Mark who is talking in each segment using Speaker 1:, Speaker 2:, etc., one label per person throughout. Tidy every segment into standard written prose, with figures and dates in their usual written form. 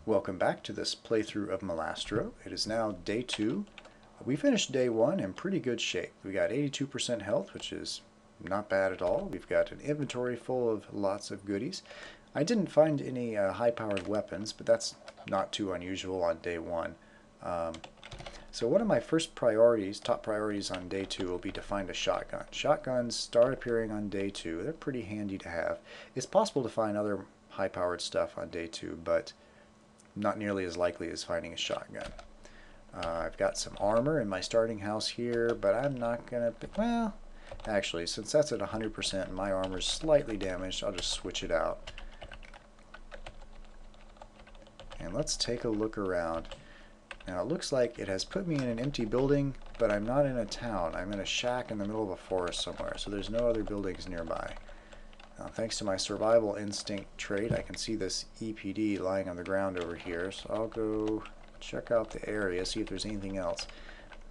Speaker 1: Welcome back to this playthrough of Malastro. It is now day 2. We finished day 1 in pretty good shape. We got 82% health, which is not bad at all. We've got an inventory full of lots of goodies. I didn't find any high-powered weapons, but that's not too unusual on day 1. So one of my first priorities, top priorities on day 2 will be to find a shotgun. Shotguns start appearing on day 2. They're pretty handy to have. It's possible to find other high-powered stuff on day 2, but not nearly as likely as finding a shotgun. I've got some armor in my starting house here, but I'm not going to... Well, actually, since that's at 100% and my armor is slightly damaged, I'll just switch it out. And let's take a look around. Now, it looks like it has put me in an empty building, but I'm not in a town. I'm in a shack in the middle of a forest somewhere, so there's no other buildings nearby. Now, thanks to my survival instinct trait, I can see this EPD lying on the ground over here, so I'll go check out the area, see if there's anything else.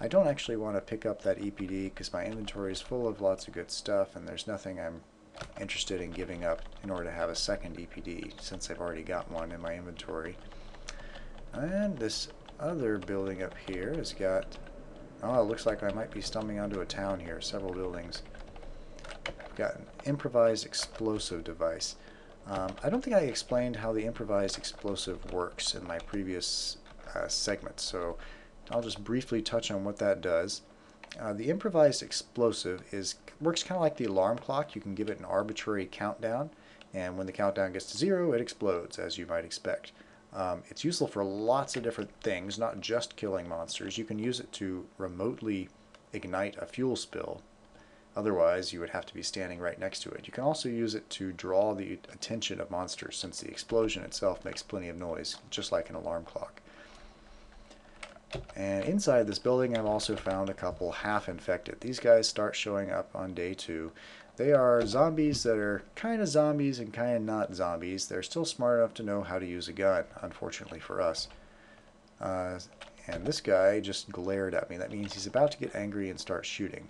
Speaker 1: I don't actually want to pick up that EPD because my inventory is full of lots of good stuff, and there's nothing I'm interested in giving up in order to have a second EPD, since I've already got one in my inventory. And this other building up here has got... Oh, it looks like I might be stumbling onto a town here, several buildings. Got an improvised explosive device. I don't think I explained how the improvised explosive works in my previous segment, so I'll just briefly touch on what that does. The improvised explosive works kind of like the alarm clock. You can give it an arbitrary countdown, and when the countdown gets to 0, it explodes, as you might expect. It's useful for lots of different things, not just killing monsters. You can use it to remotely ignite a fuel spill. Otherwise, you would have to be standing right next to it. You can also use it to draw the attention of monsters, since the explosion itself makes plenty of noise, just like an alarm clock. And inside this building, I've also found a couple half-infected. These guys start showing up on day 2. They are zombies that are kind of zombies and kind of not zombies. They're still smart enough to know how to use a gun, unfortunately for us. And this guy just glared at me. That means he's about to get angry and start shooting.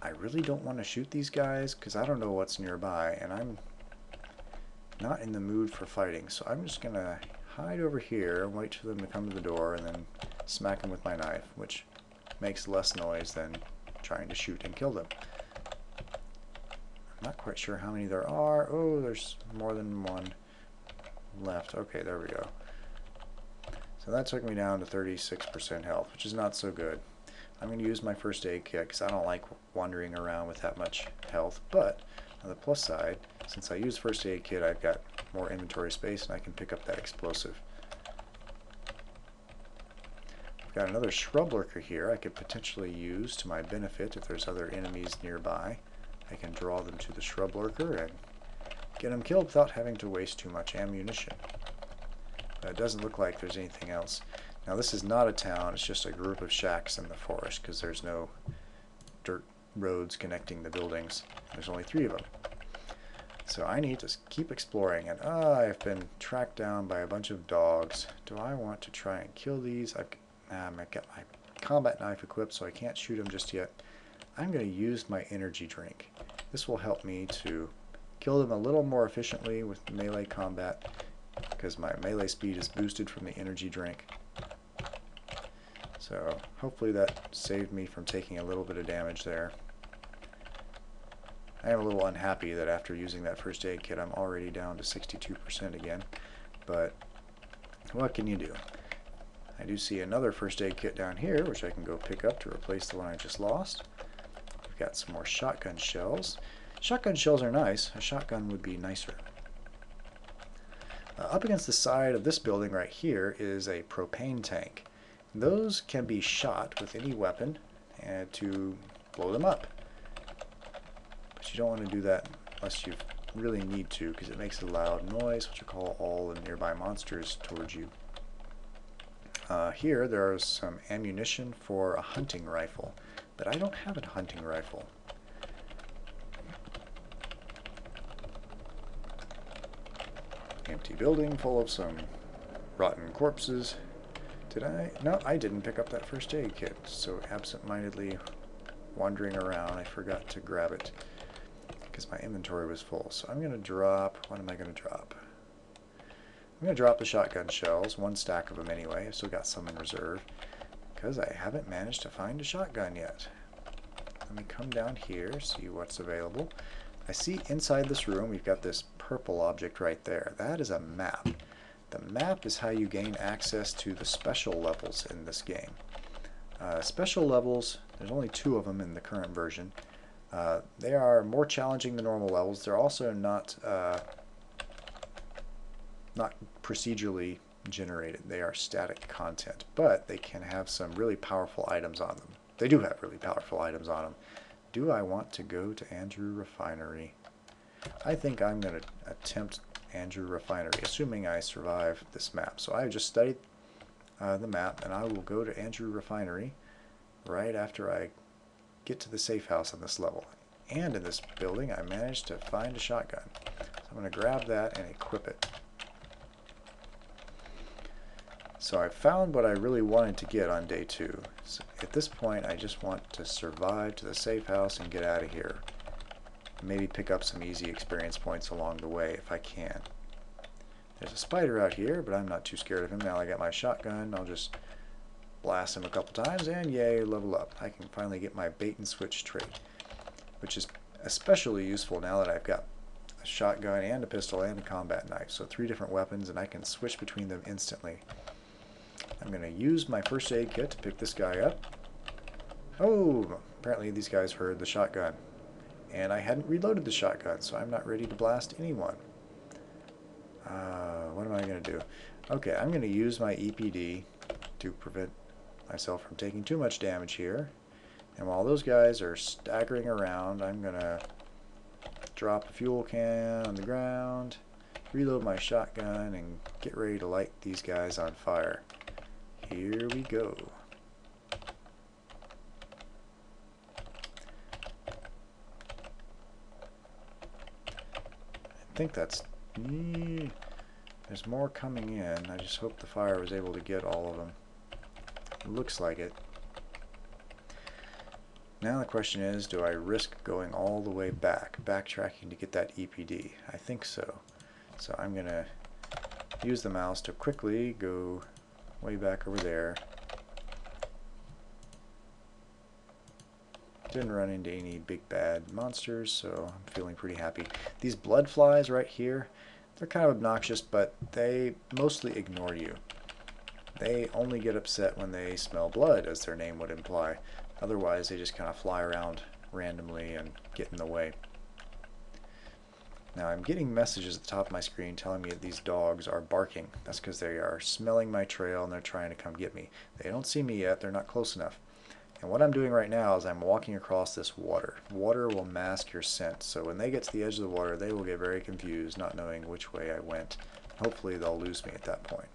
Speaker 1: I really don't want to shoot these guys because I don't know what's nearby, and I'm not in the mood for fighting, so I'm just going to hide over here and wait for them to come to the door and then smack them with my knife, which makes less noise than trying to shoot and kill them. I'm not quite sure how many there are. Oh, there's more than one left. Okay, there we go. So that took me down to 36% health, which is not so good. I'm going to use my first aid kit because I don't like wandering around with that much health, but on the plus side, since I use first aid kit, I've got more inventory space and I can pick up that explosive. I've got another shrub lurker here I could potentially use to my benefit if there's other enemies nearby. I can draw them to the shrub lurker and get them killed without having to waste too much ammunition. But it doesn't look like there's anything else. Now this is not a town, it's just a group of shacks in the forest because there's no dirt roads connecting the buildings. There's only 3 of them. So I need to keep exploring, and I've been tracked down by a bunch of dogs. Do I want to try and kill these? I've got my combat knife equipped, so I can't shoot them just yet. I'm going to use my energy drink. This will help me to kill them a little more efficiently with melee combat because my melee speed is boosted from the energy drink. So hopefully that saved me from taking a little bit of damage there. I am a little unhappy that after using that first aid kit I'm already down to 62% again, but what can you do? I do see another first aid kit down here which I can go pick up to replace the one I just lost. We've got some more shotgun shells. Shotgun shells are nice. A shotgun would be nicer. Up against the side of this building right here is a propane tank. Those can be shot with any weapon and to blow them up. But you don't want to do that unless you really need to because it makes a loud noise, which will call all the nearby monsters towards you. Here there's some ammunition for a hunting rifle, but I don't have a hunting rifle. Empty building full of some rotten corpses. Did I? No, I didn't pick up that first aid kit, so absent-mindedly wandering around, I forgot to grab it because my inventory was full. So I'm going to drop, what am I going to drop? I'm going to drop the shotgun shells, 1 stack of them anyway. I've still got some in reserve because I haven't managed to find a shotgun yet. Let me come down here, see what's available. I see inside this room we've got this purple object right there. That is a map. The map is how you gain access to the special levels in this game. Special levels, there's only 2 of them in the current version. They are more challenging than normal levels. They're also not procedurally generated. They are static content, but they can have some really powerful items on them. They do have really powerful items on them. Do I want to go to Andrew Refinery? I think I'm going to attempt Andrew Refinery, assuming I survive this map. So I just studied the map, and I will go to Andrew Refinery right after I get to the safe house on this level. And in this building, I managed to find a shotgun. So I'm going to grab that and equip it. So I found what I really wanted to get on day 2. So at this point, I just want to survive to the safe house and get out of here. Maybe pick up some easy experience points along the way if I can. There's a spider out here, but I'm not too scared of him. Now I got my shotgun, I'll just blast him a couple times, and yay, level up. I can finally get my bait and switch trait, which is especially useful now that I've got a shotgun and a pistol and a combat knife. So 3 different weapons, and I can switch between them instantly. I'm going to use my first aid kit to pick this guy up. Oh, apparently these guys heard the shotgun. And I hadn't reloaded the shotgun, so I'm not ready to blast anyone. What am I going to do? Okay, I'm going to use my EPD to prevent myself from taking too much damage here. And while those guys are staggering around, I'm going to drop a fuel can on the ground, reload my shotgun, and get ready to light these guys on fire. Here we go. I think that's... There's more coming in. I just hope the fire was able to get all of them. It looks like it. Now the question is, do I risk going all the way back, backtracking to get that EPD? I think so. So I'm going to use the mouse to quickly go way back over there. Didn't run into any big bad monsters, so I'm feeling pretty happy. These blood flies right here, they're kind of obnoxious, but they mostly ignore you. They only get upset when they smell blood, as their name would imply. Otherwise, they just kind of fly around randomly and get in the way. Now I'm getting messages at the top of my screen telling me that these dogs are barking. That's because they are smelling my trail and they're trying to come get me. They don't see me yet, they're not close enough. And what I'm doing right now is I'm walking across this water. Water will mask your scent, so when they get to the edge of the water, they will get very confused, not knowing which way I went. Hopefully they'll lose me at that point.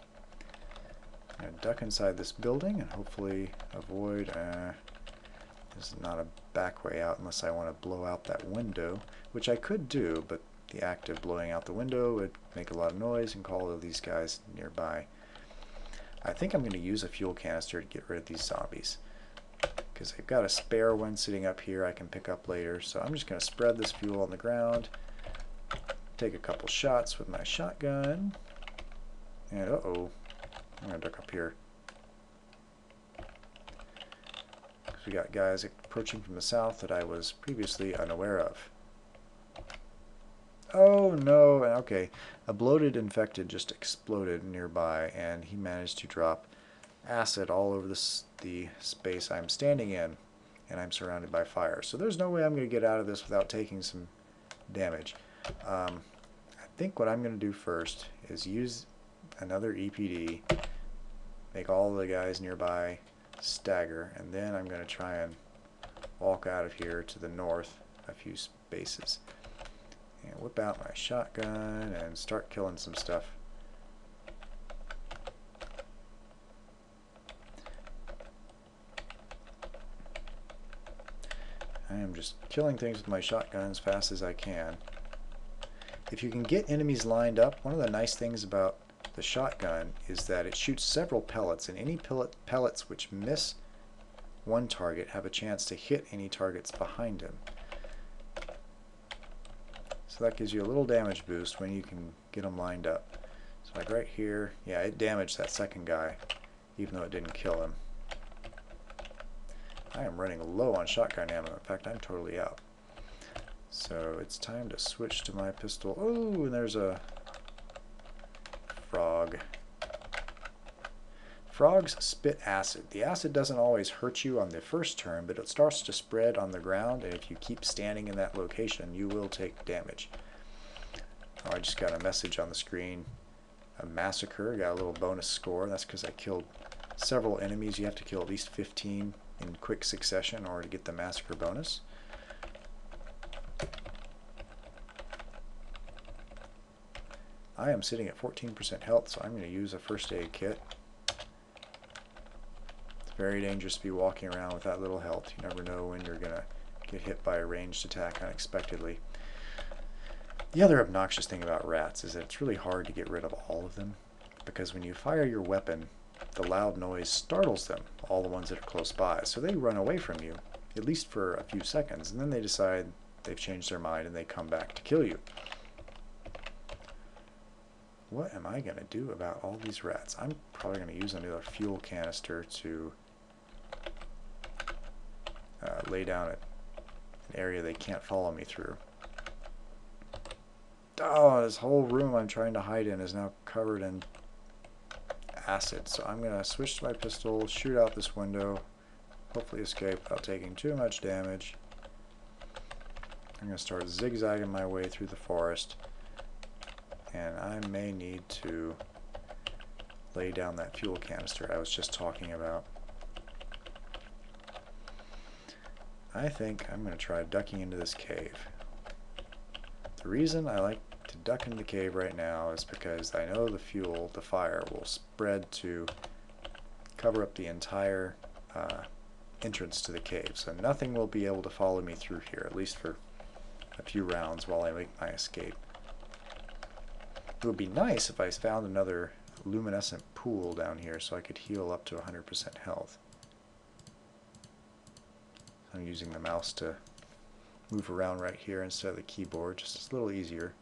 Speaker 1: I'm going to duck inside this building and hopefully avoid... this is not a back way out unless I want to blow out that window, which I could do, but the act of blowing out the window would make a lot of noise and call all of these guys nearby. I think I'm going to use a fuel canister to get rid of these zombies, because I've got a spare one sitting up here I can pick up later. So I'm just going to spread this fuel on the ground, take a couple shots with my shotgun, and uh-oh, I'm going to duck up here. We got guys approaching from the south that I was previously unaware of. Oh no, okay. A bloated infected just exploded nearby and he managed to drop acid all over the space I'm standing in, and I'm surrounded by fire. So there's no way I'm going to get out of this without taking some damage. I think what I'm going to do first is use another EPD, make all the guys nearby stagger, and then I'm going to try and walk out of here to the north a few spaces and whip out my shotgun and start killing some stuff. I am just killing things with my shotgun as fast as I can. If you can get enemies lined up, one of the nice things about the shotgun is that it shoots several pellets, and any pellets which miss one target have a chance to hit any targets behind him. So that gives you a little damage boost when you can get them lined up. So like right here, yeah, it damaged that second guy, even though it didn't kill him. I am running low on shotgun ammo. In fact, I'm totally out. So it's time to switch to my pistol. Oh, and there's a frog. Frogs spit acid. The acid doesn't always hurt you on the first turn, but it starts to spread on the ground, and if you keep standing in that location, you will take damage. Oh, I just got a message on the screen. A massacre. Got a little bonus score. That's because I killed several enemies. You have to kill at least 15 in quick succession in order to get the massacre bonus. I am sitting at 14% health, so I'm going to use a first aid kit. It's very dangerous to be walking around with that little health. You never know when you're going to get hit by a ranged attack unexpectedly. The other obnoxious thing about rats is that it's really hard to get rid of all of them, because when you fire your weapon, the loud noise startles them, all the ones that are close by, so they run away from you, at least for a few seconds, and then they decide they've changed their mind and they come back to kill you. What am I going to do about all these rats? I'm probably going to use another fuel canister to lay down an area they can't follow me through. Oh, this whole room I'm trying to hide in is now covered in acid. So I'm going to switch to my pistol, shoot out this window, hopefully escape without taking too much damage. I'm going to start zigzagging my way through the forest. And I may need to lay down that fuel canister I was just talking about. I think I'm going to try ducking into this cave. The reason I like to duck into the cave right now is because I know the fuel, the fire, will spread to cover up the entire entrance to the cave. So nothing will be able to follow me through here, at least for a few rounds while I make my escape. It would be nice if I found another luminescent pool down here so I could heal up to 100% health. I'm using the mouse to move around right here instead of the keyboard, just a little easier.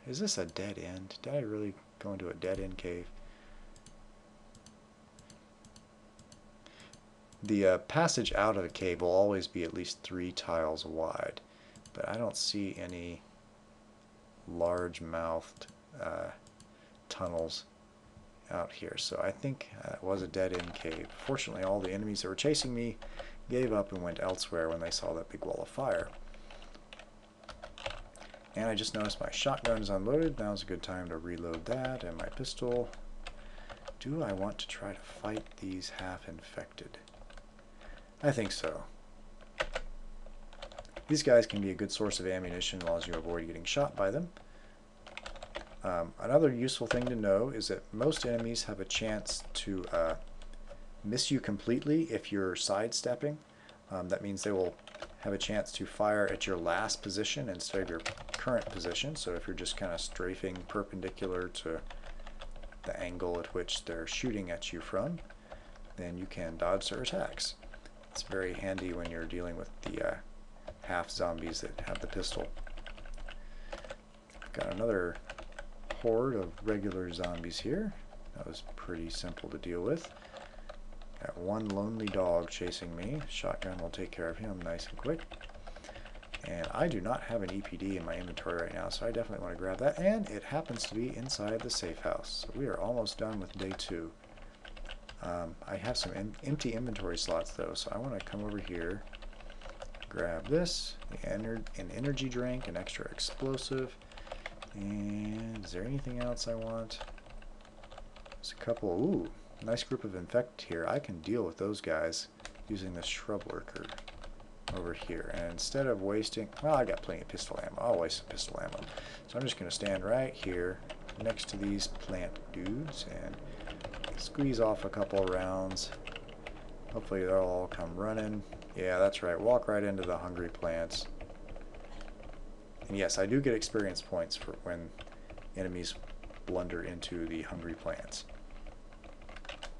Speaker 1: Is this a dead end? Did I really go into a dead end cave? The passage out of a cave will always be at least 3 tiles wide, but I don't see any large-mouthed tunnels out here, so I think it was a dead-end cave. Fortunately, all the enemies that were chasing me gave up and went elsewhere when they saw that big wall of fire. And I just noticed my shotgun is unloaded. Now's a good time to reload that, and my pistol. Do I want to try to fight these half-infected? I think so. These guys can be a good source of ammunition as long as you avoid getting shot by them. Another useful thing to know is that most enemies have a chance to miss you completely if you're sidestepping. That means they will have a chance to fire at your last position instead of your current position. So if you're just kind of strafing perpendicular to the angle at which they're shooting at you from, then you can dodge their attacks. It's very handy when you're dealing with the half zombies that have the pistol. I've got another horde of regular zombies here. That was pretty simple to deal with. Got one lonely dog chasing me. Shotgun will take care of him nice and quick. And I do not have an EPD in my inventory right now, so I definitely want to grab that. And it happens to be inside the safe house. So we are almost done with day 2. I have some empty inventory slots though, so I want to come over here, grab this, an energy drink, an extra explosive, and is there anything else I want? There's a couple. Ooh, nice group of infected here. I can deal with those guys using this shrub lurker over here. And instead of wasting, well, I got plenty of pistol ammo. I'll waste some pistol ammo. So I'm just going to stand right here next to these plant dudes and squeeze off a couple rounds. Hopefully they'll all come running. Yeah, that's right. Walk right into the hungry plants. And yes, I do get experience points for when enemies blunder into the hungry plants.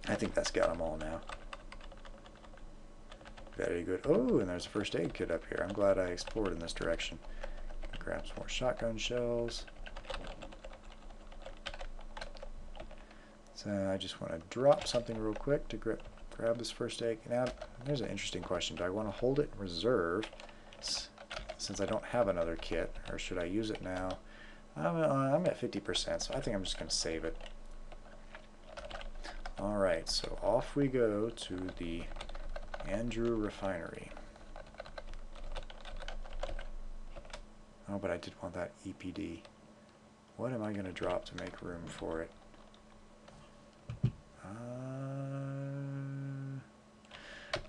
Speaker 1: I think that's got them all now. Very good. Oh, and there's a first aid kit up here. I'm glad I explored in this direction. grab some more shotgun shells. So I just want to drop something real quick to grab this first aid. Now, there's an interesting question. Do I want to hold it in reserve since I don't have another kit, or should I use it now? I'm at 50%, so I think I'm just going to save it. Alright, so off we go to the Andrew Refinery. Oh, but I did want that EPD. What am I going to drop to make room for it?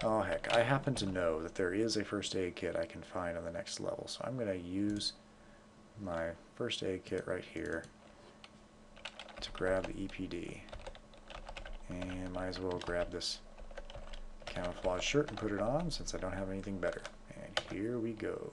Speaker 1: Oh heck, I happen to know that there is a first aid kit I can find on the next level, so I'm going to use my first aid kit right here to grab the EPD. And might as well grab this camouflage shirt and put it on since I don't have anything better. And here we go.